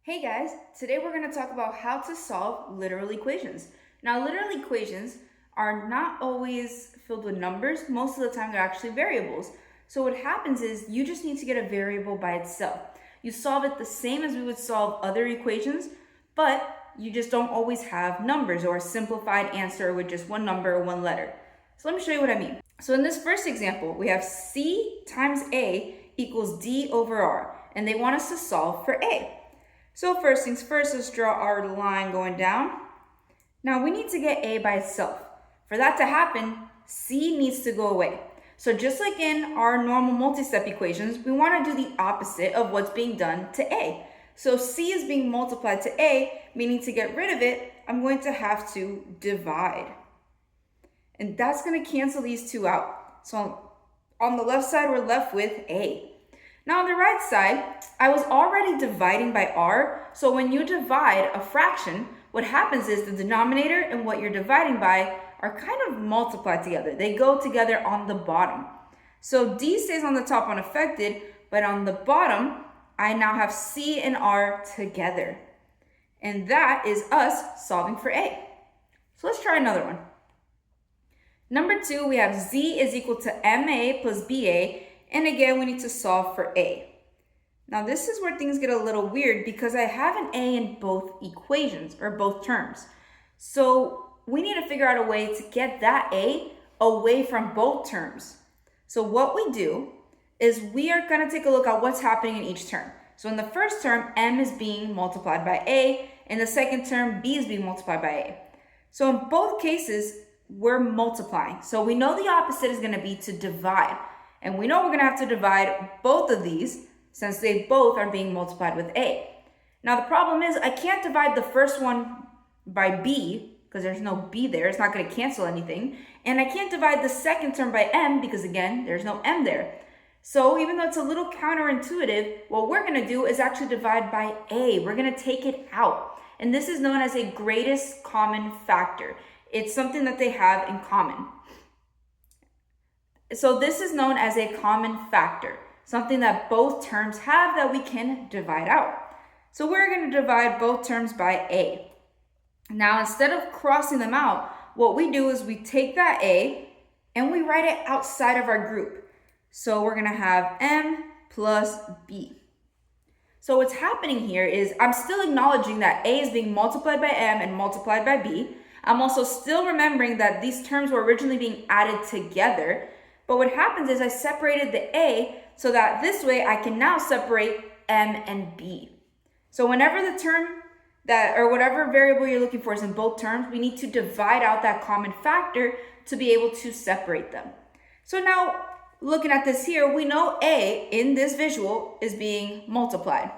Hey guys, today we're going to talk about how to solve literal equations. Now, literal equations are not always filled with numbers. Most of the time, they're actually variables. So what happens is you just need to get a variable by itself. You solve it the same as we would solve other equations, but you just don't always have numbers or a simplified answer with just one number or one letter. So let me show you what I mean. So in this first example, we have C times A equals D over R, and they want us to solve for A. So first things first, let's draw our line going down. Now we need to get A by itself. For that to happen, C needs to go away. So just like in our normal multi-step equations, we want to do the opposite of what's being done to A. So C is being multiplied to A, meaning to get rid of it, I'm going to have to divide. And that's going to cancel these two out. So on the left side, we're left with A. Now on the right side, I was already dividing by R, so when you divide a fraction, what happens is the denominator and what you're dividing by are kind of multiplied together. They go together on the bottom. So D stays on the top unaffected, but on the bottom, I now have C and R together. And that is us solving for A. So let's try another one. Number 2, we have Z is equal to MA plus BA, and again, we need to solve for A. Now this is where things get a little weird because I have an A in both equations or both terms. So we need to figure out a way to get that A away from both terms. So what we do is we are going to take a look at what's happening in each term. So in the first term, M is being multiplied by A. In the second term, B is being multiplied by A. So in both cases, we're multiplying. So we know the opposite is going to be to divide. And we know we're going to have to divide both of these since they both are being multiplied with A. Now the problem is I can't divide the first one by B because there's no B there. It's not going to cancel anything. And I can't divide the second term by M because again, there's no M there. So even though it's a little counterintuitive, what we're going to do is actually divide by A. We're going to take it out. And this is known as a greatest common factor. It's something that they have in common. So this is known as a common factor, something that both terms have that we can divide out. So we're going to divide both terms by A. Now, instead of crossing them out, what we do is we take that A and we write it outside of our group. So we're going to have M plus B. So what's happening here is I'm still acknowledging that A is being multiplied by M and multiplied by B. I'm also still remembering that these terms were originally being added together. But what happens is I separated the A so that this way I can now separate M and B. So whenever the term or whatever variable you're looking for is in both terms, we need to divide out that common factor to be able to separate them. So now looking at this here, we know A in this visual is being multiplied.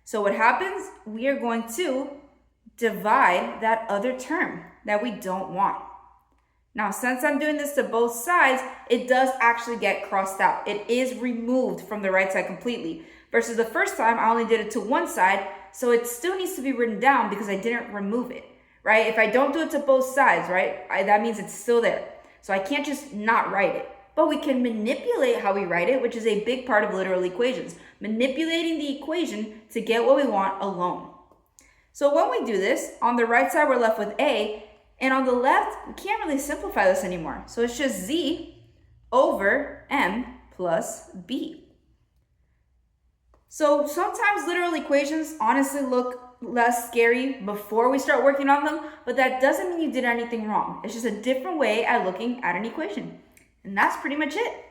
So what happens? We are going to divide that other term that we don't want. Now, since I'm doing this to both sides, it does actually get crossed out. It is removed from the right side completely. Versus the first time, I only did it to one side, so it still needs to be written down because I didn't remove it, right? If I don't do it to both sides, right, that means it's still there. So I can't just not write it. But we can manipulate how we write it, which is a big part of literal equations. Manipulating the equation to get what we want alone. So when we do this, on the right side, we're left with A. And on the left, we can't really simplify this anymore. So it's just Z over M plus B. So sometimes literal equations honestly look less scary before we start working on them, but that doesn't mean you did anything wrong. It's just a different way at looking at an equation. And that's pretty much it.